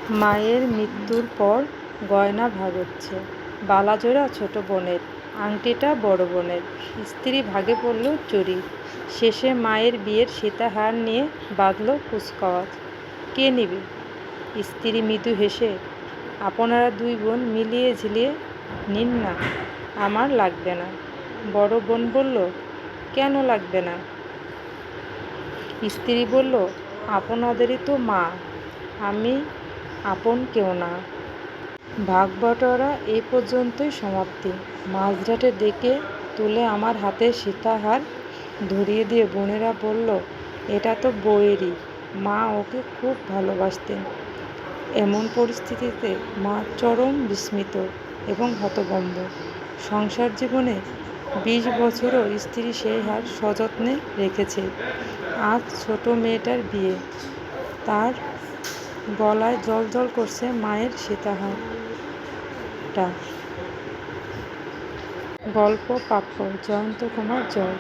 মায়ের মৃত্যুর পর গয়না ভাগ হচ্ছে। বালাজোড়া ছোট বোনের, আংটিটা বড় বোনের। স্ত্রী ভাগে পড়ল চুরি। শেষে মায়ের বিয়ের সীতাহার নিয়ে বাঁধল কুচকাওয়াজ। কে নিবে? স্ত্রী মৃদু হেসে, আপনারা দুই বোন মিলিয়ে ঝিলিয়ে নিন না, আমার লাগবে না। বড় বোন বলল, কেন লাগবে না? স্ত্রী বলল, আপনাদেরই তো মা, আমি আপন কেউ না। ভাগ বাটোয়ারা এই পর্যন্তই সমাপ্তি। মাঝরাতে ডেকে তুলে আমার হাতে সীতাহার ধরিয়ে দিয়ে বোনেরা বলল, এটা তো বউয়েরই, মা ওকে খুব ভালোবাসতেন। এমন পরিস্থিতিতে মা চরম বিস্মিত এবং হতভম্ব। সংসার জীবনে 20 বছরও স্ত্রী সেই হার সযত্নে রেখেছে। আজ ছোট মেয়েটার বিয়ে, তার গলায় জ্বলজ্বল করছে মায়ের সীতাহারটা। গল্প পাঠ্য জয়ন্ত কুমার জয়।